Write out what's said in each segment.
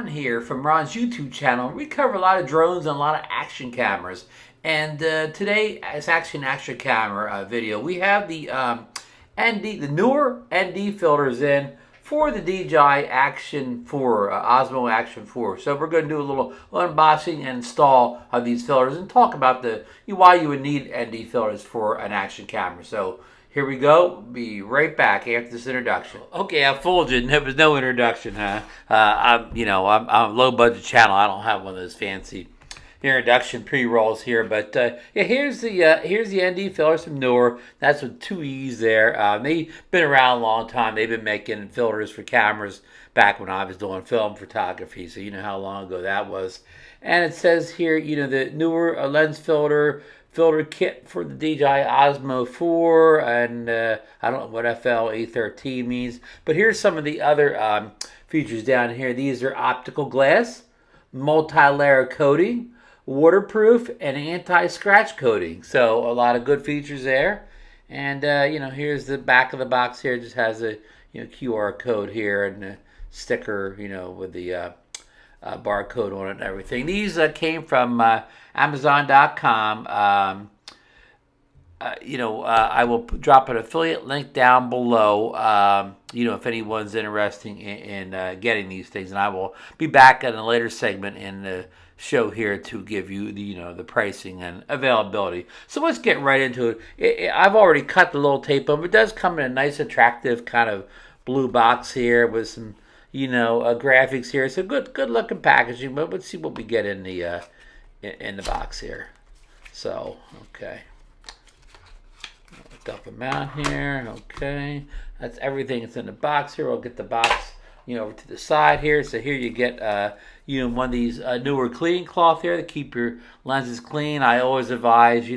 here from Ron's YouTube channel. We cover a lot of drones and a lot of action cameras. And today, as action camera video, we have the ND, the Neewer ND filters in for the DJI Action 4, Osmo Action 4. So we're going to do a little unboxing and install of these filters and talk about why you would need ND filters for an action camera. So here we go. Be right back after this introduction. Okay, I fooled you. There was no introduction, huh? I'm a low budget channel. I don't have one of those fancy introduction pre-rolls here, but yeah, here's the ND filters from Neewer. That's with two E's there. They've been around a long time. They've been making filters for cameras back when I was doing film photography, so you know how long ago that was. And it says here, the Neewer lens filter kit for the DJI Osmo 4, and I don't know what FL-A13 means, but here's some of the other features down here. These are optical glass, multi-layer coating, waterproof, and anti-scratch coating. So a lot of good features there. And here's the back of the box here. It just has a QR code here and a sticker, with the barcode on it and everything. These came from Amazon.com. I will drop an affiliate link down below, if anyone's interested in getting these things. And I will be back in a later segment in the show here to give you the pricing and availability. So let's get right into it. I've already cut the little tape on, but it does come in a nice, attractive kind of blue box here with some graphics here. So good looking packaging. But let's see what we get in the box here. So okay. Dump them out here. Okay, that's everything that's in the box here. I'll get the box over to the side here. So here you get one of these Neewer cleaning cloth here to keep your lenses clean. I always advise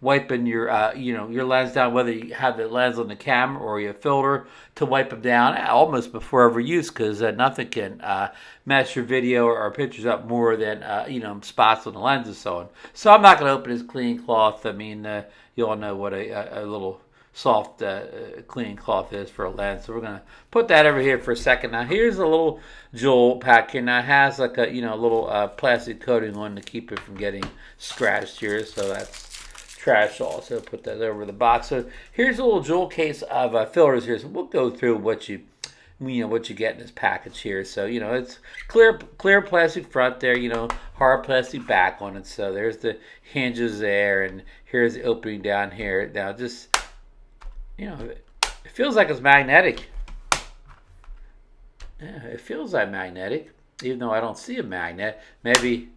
wiping your your lens down, whether you have the lens on the camera or your filter, to wipe them down almost before every use, because nothing can mess your video or pictures up more than spots on the lens and so on. So I'm not going to open this cleaning cloth. I mean, you all know what a little soft cleaning cloth is for a lens. So we're going to put that over here for a second. Now here's a little jewel pack here. Now it has like a little plastic coating on to keep it from getting scratched here. So that's trash also. Put that over the box. So here's a little jewel case of filters here. So we'll go through what you get in this package here. So it's clear plastic front there, hard plastic back on it. So there's the hinges there, and here's the opening down here. Now just it feels like it's magnetic. Yeah, it feels like magnetic, even though I don't see a magnet. Maybe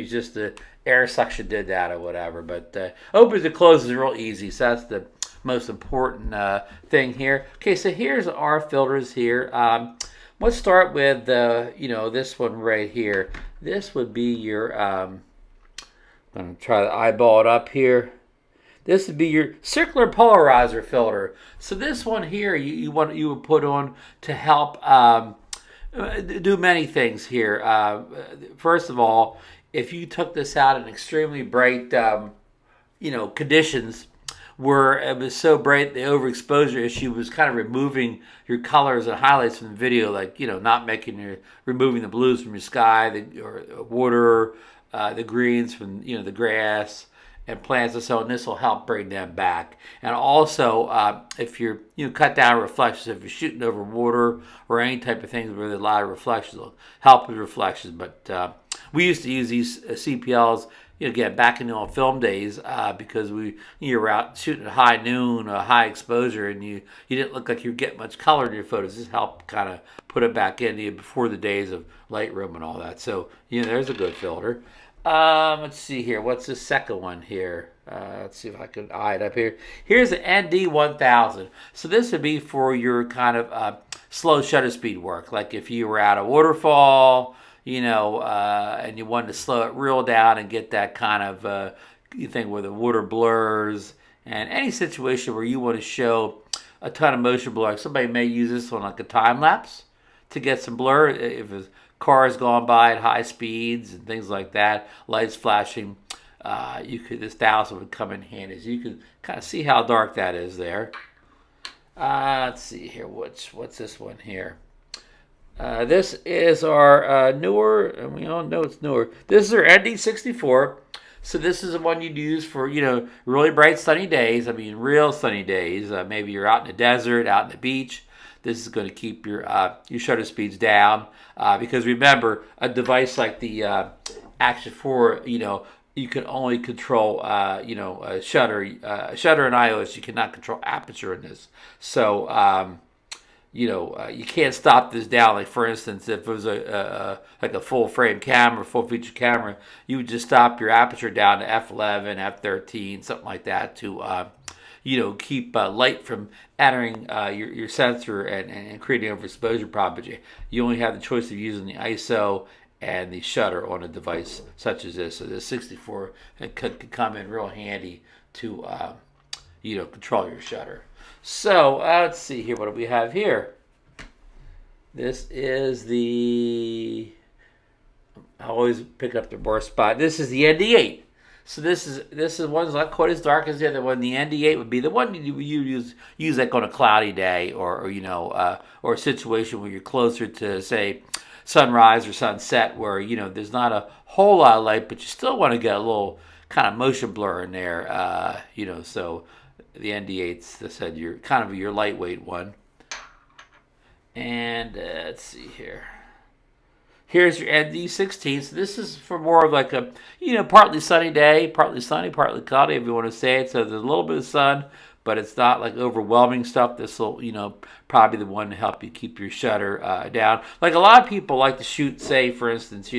just the air suction did that or whatever. But opens and closes real easy. So that's the most important thing here. Okay, so here's our filters here. Let's start with this one right here. This would be your I'm going to try to eyeball it up here. This would be your circular polarizer filter. So this one here you would put on to help do many things here. First of all, if you took this out in extremely bright conditions where it was so bright, the overexposure issue was kind of removing your colors and highlights from the video, like not removing the blues from your sky, or water, the greens from the grass and plants and so on. This will help bring them back. And also, if you're cut down reflections, if you're shooting over water or any type of things where there's a lot of reflections, will help with reflections. But we used to use these CPLs, again, back in the old film days, because you were out shooting at high noon, high exposure, and you didn't look like you get much color in your photos. This helped kind of put it back in you before the days of Lightroom and all that. So there's a good filter. Let's see here. What's the second one here? Let's see if I can eye it up here. Here's the ND1000. So this would be for your kind of slow shutter speed work. Like if you were at a waterfall, and you wanted to slow it real down and get that kind of thing where the water blurs, and any situation where you want to show a ton of motion blur. Like somebody may use this on like a time lapse to get some blur if a car's going by at high speeds and things like that, lights flashing. This 1000 would come in handy. So you can kind of see how dark that is there. Let's see here. What's this one here? This is our newer, and we all know it's newer. This is our ND64. So this is the one you'd use for, really bright sunny days. I mean, real sunny days. Maybe you're out in the desert, out in the beach. This is going to keep your shutter speeds down. Because remember, a device like the Action 4, you can only control, shutter in iOS. You cannot control aperture in this. So, you can't stop this down. Like, for instance, if it was like a full frame camera, full feature camera, you would just stop your aperture down to f11, f13, something like that to keep light from entering your sensor and creating overexposure problems. You only have the choice of using the ISO and the shutter on a device such as this. So the 64 could come in real handy to control your shutter. So let's see here. What do we have here? This is the. I always pick up the bar spot. This is the ND8. So this is one's not quite as dark as the other one. The ND8 would be the one you use like on a cloudy day or a situation where you're closer to, say, sunrise or sunset, where there's not a whole lot of light, but you still want to get a little kind of motion blur in there. So the ND8's, I said, your lightweight one. And let's see here. Here's your ND16. So this is for more of like a, partly sunny day, partly sunny, partly cloudy, if you want to say it. So there's a little bit of sun, but it's not like overwhelming stuff. This will, probably the one to help you keep your shutter down. Like a lot of people like to shoot, say, for instance,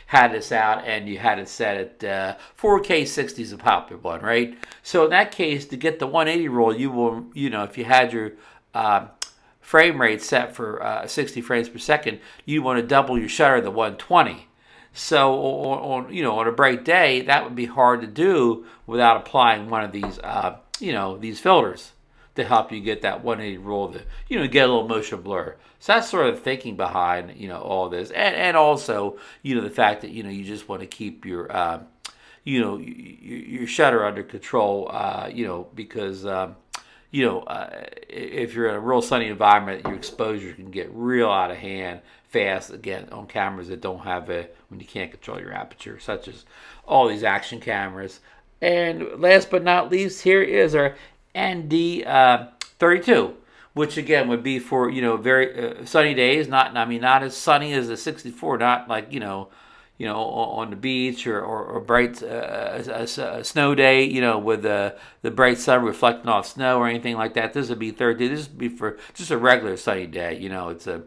had this out and you had it set at 4K 60 is a popular one, right? So in that case, to get the 180 roll, you will, if you had your frame rate set for 60 frames per second, you want to double your shutter to 120. So on a bright day, that would be hard to do without applying one of these these filters to help you get that 180 roll to get a little motion blur. So that's sort of the thinking behind all this, and also the fact that you just want to keep your your shutter under control, because if you're in a real sunny environment, your exposure can get real out of hand fast, again, on cameras that don't have when you can't control your aperture, such as all these action cameras. And last but not least, here is our ND32, which again would be for very sunny days. Not as sunny as the 64, not like on the beach or bright a snow day, with the bright sun reflecting off snow or anything like that. This would be 30. This would be for just a regular sunny day. It's a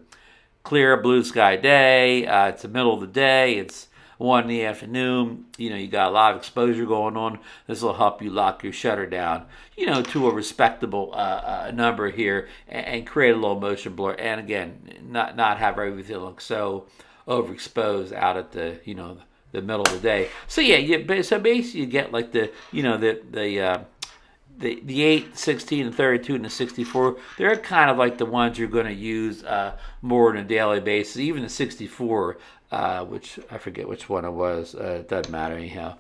clear blue sky day. It's the middle of the day. It's 1 in the afternoon. You got a lot of exposure going on. This will help you lock your shutter down, to a respectable number here, and create a little motion blur. And again, not have everything look so overexposed out at the the middle of the day. So yeah, so basically you get like the 8, 16, and 32, and the 64. They're kind of like the ones you're going to use more on a daily basis. Even the 64, which I forget which one it was. It doesn't matter anyhow.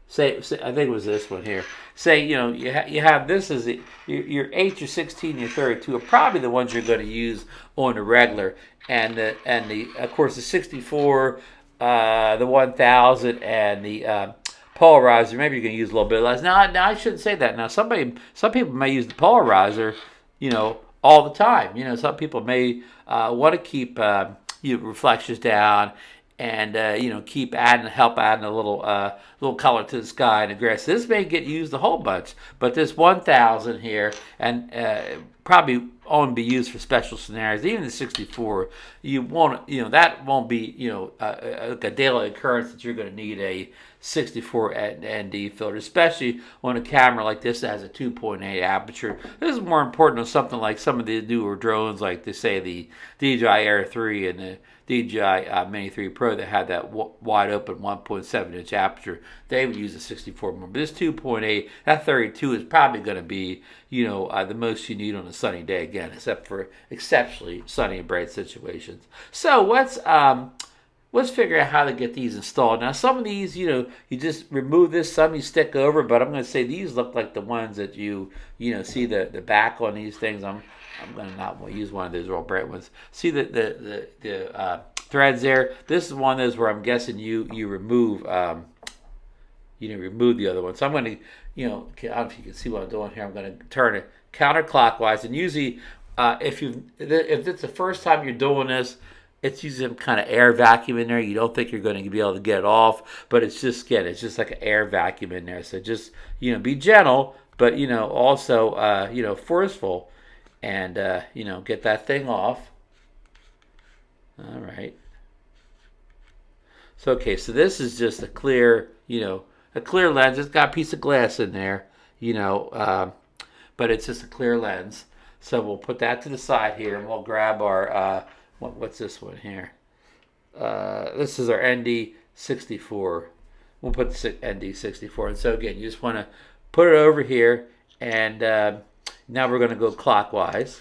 Say I think it was this one here. Say you have this as your 8, your 16, your 32 are probably the ones you're going to use on the regular, and the of course the 64, the 1000, and the polarizer. Maybe you're going to use a little bit less. Now I shouldn't say that. Now some people may use the polarizer, all the time. Some people may want to keep reflections down, and help adding a little color to the sky and the grass. This may get used a whole bunch, but this 1000 here, and probably only be used for special scenarios. Even the 64, you won't, that won't be, a daily occurrence that you're going to need a 64 ND filter, especially on a camera like this that has a 2.8 aperture. This is more important on something like some of the newer drones, like they say the DJI Air 3 and the DJI Mini 3 Pro that had that wide open 1.7 inch aperture. They would use a 64 more. But this 2.8, that 32 is probably going to be, the most you need on a sunny day, again, except for exceptionally sunny and bright situations. So let's figure out how to get these installed. Now, some of these, you just remove this, some you stick over, but I'm going to say these look like the ones that you see the back on these things. I'm I'm gonna not use one of those real bright ones. See the threads there. This is one of those where I'm guessing you remove remove the other one. So I'm gonna I don't know if you can see what I'm doing here. I'm gonna turn it counterclockwise, and usually if it's the first time you're doing this, it's usually some kind of air vacuum in there. You don't think you're going to be able to get it off, but it's just like an air vacuum in there. So just be gentle, but also forceful, and get that thing off. All right. So okay, so this is just a clear lens. It's got a piece of glass in there, but it's just a clear lens. So we'll put that to the side here, and we'll grab our what's this one here? This is our ND64. We'll put the ND64. And so again, you just want to put it over here, and now we're going to go clockwise.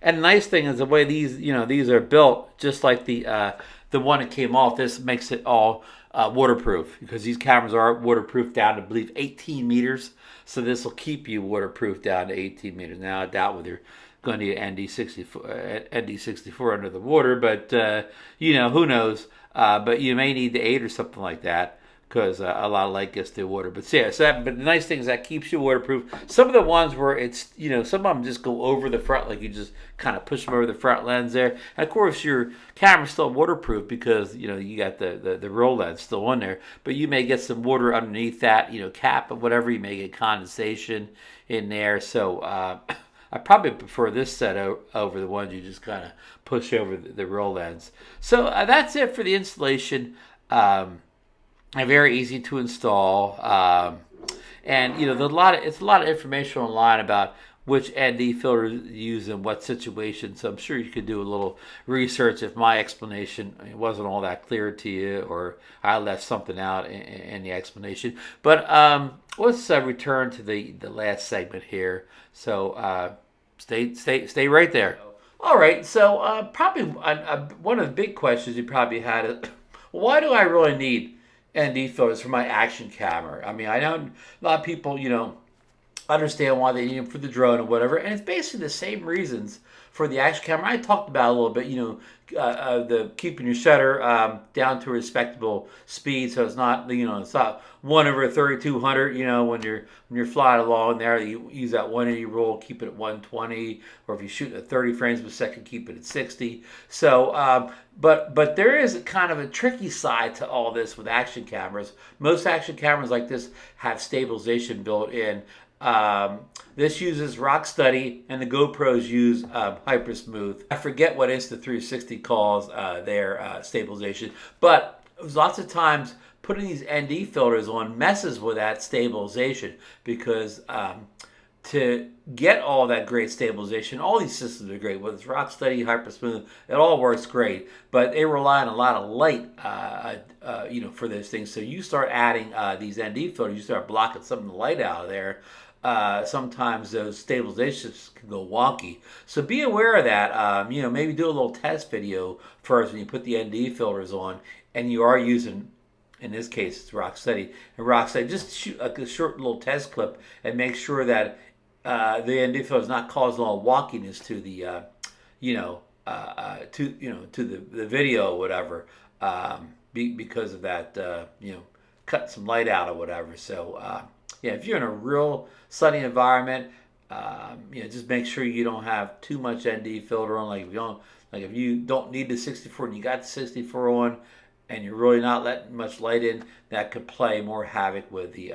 And the nice thing is the way these are built, just like the one that came off. This makes it all waterproof, because these cameras are waterproof down to, I believe, 18 meters. So this will keep you waterproof down to 18 meters. Now I doubt whether you're going to need an ND64 under the water, but who knows? But you may need the 8 or something like that, because a lot of light gets through water. But but the nice thing is that keeps you waterproof. Some of the ones where it's, some of them just go over the front, like you just kind of push them over the front lens there. And of course, your camera's still waterproof because, you got the roll lens still on there. But you may get some water underneath that, cap or whatever. You may get condensation in there. So I probably prefer this set over the ones you just kind of push over the roll lens. So that's it for the installation. Very easy to install, and it's a lot of information online about which ND filter to use in what situation. So I'm sure you could do a little research if my explanation wasn't all that clear to you, or I left something out in the explanation. But let's return to the last segment here. So stay right there. All right. So probably one of the big questions you probably had is, why do I really need ND filters for my action camera? I mean, I know a lot of people, understand why they need them for the drone or whatever, and it's basically the same reasons for the action camera. I talked about a little bit, the keeping your shutter down to a respectable speed, so it's not, it's not 1/3200. When you're flying along there, you use that 180 rule, keep it at 120, or if you shoot at 30 frames per second, keep it at 60. So, but there is kind of a tricky side to all this with action cameras. Most action cameras like this have stabilization built in. This uses Rock Steady, and the GoPros use Hyper Smooth. I forget what Insta360 calls their stabilization, but lots of times putting these ND filters on messes with that stabilization, because to get all that great stabilization, all these systems are great, whether it's Rock Steady, Hyper Smooth, it all works great, but they rely on a lot of light for those things. So you start adding these ND filters, you start blocking some of the light out of there. Sometimes those stabilizations can go wonky. So be aware of that. Maybe do a little test video first when you put the ND filters on, and you are using, in this case, it's Rock Steady. And Rock Steady, just shoot a short little test clip and make sure that the ND filter is not causing all wonkiness to the, to the video or whatever, because of that, cut some light out or whatever. So. If you're in a real sunny environment, just make sure you don't have too much ND filter on. If you don't need the 64 and you got the 64 on, and you're really not letting much light in, that could play more havoc with the,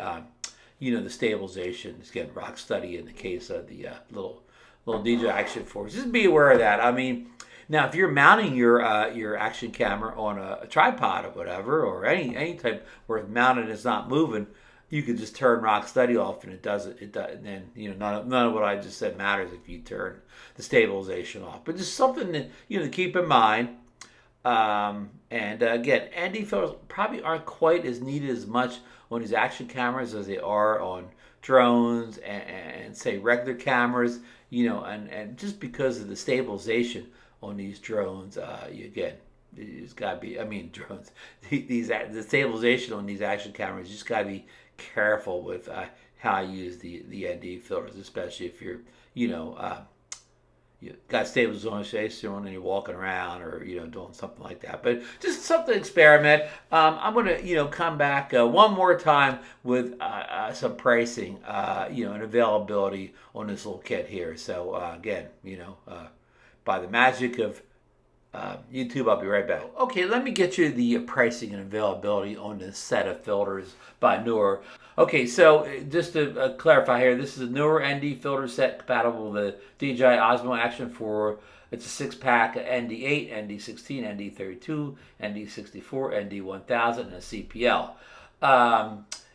the stabilization. It's getting Rock Steady in the case of the little DJI Action 4. Just be aware of that. I mean, now if you're mounting your action camera on a tripod or whatever, or any type where it's mounted and it's not moving, you could just turn Rock Steady off, and it does it. And then none of what I just said matters if you turn the stabilization off. But just something that to keep in mind. Again, ND filters probably aren't quite as needed as much on these action cameras as they are on drones and say regular cameras. And just because of the stabilization on these drones, it's got to be. I mean, drones. The stabilization on these action cameras, you just got to be careful with how I use the ND filters, especially if you're, you know, you got stabilization on and you're walking around, or doing something like that. But just something to experiment. I'm gonna come back one more time with some pricing, and availability on this little kit here. So again, by the magic of YouTube, I'll be right back. Okay, let me get you the pricing and availability on this set of filters by Neewer. Okay, so just to clarify here, this is a Neewer ND filter set compatible with the DJI Action for, it's a 6-pack ND8, ND16, ND32, ND64, ND1000, and a CPL.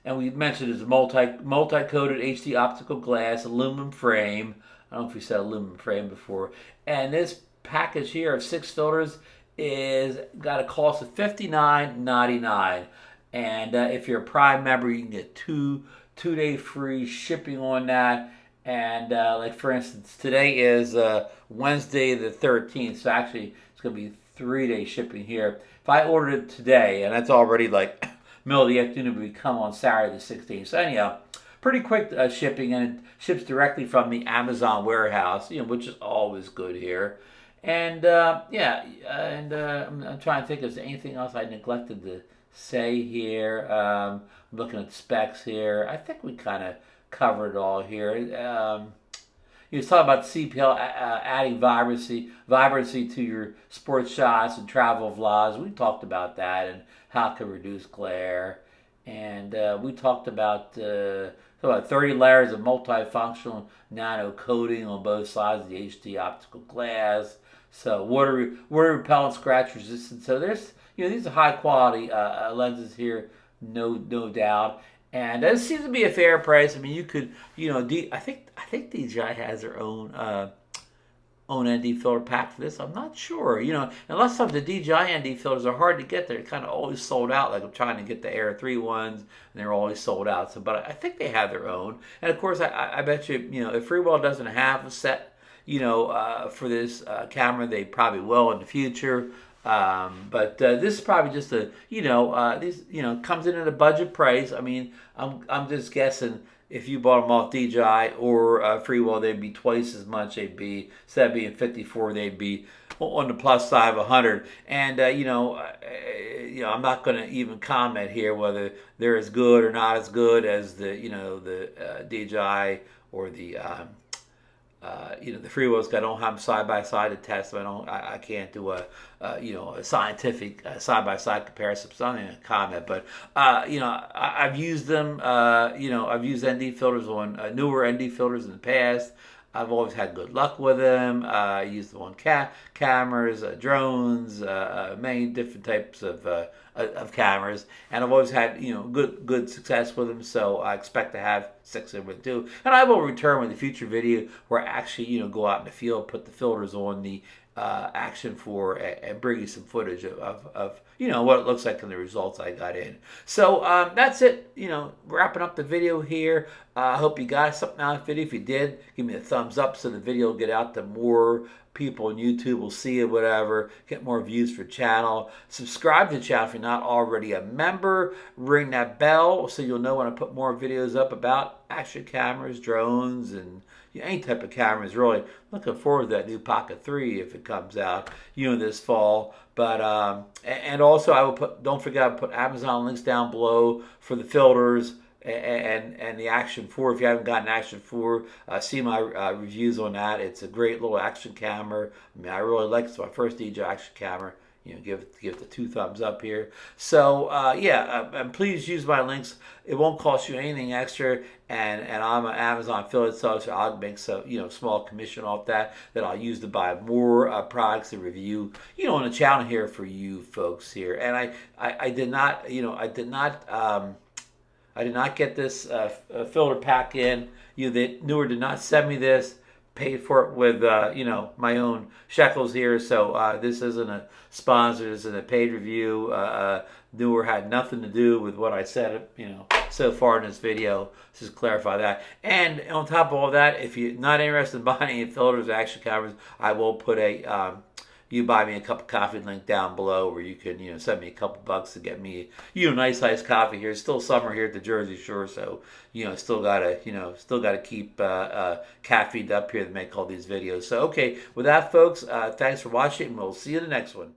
And we mentioned it's a multi-coated HD optical glass aluminum frame. I don't know if we said aluminum frame before. And this package here of 6 filters is got a cost of $59.99. And if you're a Prime member, you can get two-day free shipping on that. And like for instance, today is Wednesday the 13th, so actually it's going to be 3-day shipping here. If I ordered it today, and that's already like middle of the afternoon, it would come on Saturday the 16th. So anyhow, pretty quick shipping, and it ships directly from the Amazon warehouse, which is always good here. And I'm trying to think if there's anything else I neglected to say here. I'm looking at specs here. I think we kind of covered it all here. You was talking about the CPL adding vibrancy to your sports shots and travel vlogs. We talked about that and how it can reduce glare. And we talked about 30 layers of multifunctional nano coating on both sides of the HD optical glass. So water repellent, scratch resistant. So there's these are high quality lenses here, no doubt. And this seems to be a fair price. I mean, you could I think DJI has their own ND filter pack for this. I'm not sure. Unless some of the DJI ND filters are hard to get. They're kind of always sold out. Like I'm trying to get the Air 3 ones, and they're always sold out. So, but I think they have their own. And of course, I bet you, if Freewell doesn't have a set, for this camera, they probably will in the future. But this is probably just a, these, comes in at a budget price. I mean, I'm just guessing if you bought them off DJI or Freewell, they'd be twice as much. They'd be, instead of being 54, they'd be on the plus side of 100. And I'm not going to even comment here whether they're as good or not as good as the DJI or the the Freewells. I don't have them side by side to test. I can't do a scientific side by side comparison. So I'm not going to comment, but I've used them. I've used ND filters on Neewer ND filters in the past. I've always had good luck with them. I used them on cameras, drones, many different types of cameras, and I've always had good success with them. So I expect to have 6 of them too. And I will return with a future video where I actually go out in the field, put the filters on the Action 4, and bring you some footage of what it looks like and the results I got in. So that's it. Wrapping up the video here. I hope you got something out of the video. If you did, give me a thumbs up so the video will get out to more people on YouTube will see it, whatever, get more views for the channel. Subscribe to the channel if you're not already a member. Ring that bell so you'll know when I put more videos up about action cameras, drones, and any type of cameras. Really looking forward to that new Pocket 3 if it comes out this fall. But and also I will don't forget, I'll put Amazon links down below for the filters and the Action 4. If you haven't gotten Action 4, see my reviews on that. It's a great little action camera. I mean, I really like it. It's my first DJI Action camera. Give it the 2 thumbs up here. So and please use my links. It won't cost you anything extra, and I'm an Amazon affiliate, so I'll make some small commission off that I'll use to buy more products to review on the channel here for you folks here. And I did not get this filter pack in. Neewer did not send me this. Paid for it with my own shekels here. So this isn't a sponsor. This isn't a paid review. Neewer had nothing to do with what I said so far in this video. Just to clarify that. And on top of all that, if you're not interested in buying any filters or action cameras, I will put a you buy me a cup of coffee, link down below, where you can, send me a couple bucks to get me, nice iced coffee here. It's still summer here at the Jersey Shore, so, still gotta keep caffeined up here to make all these videos. So, okay, with that, folks, thanks for watching, and we'll see you in the next one.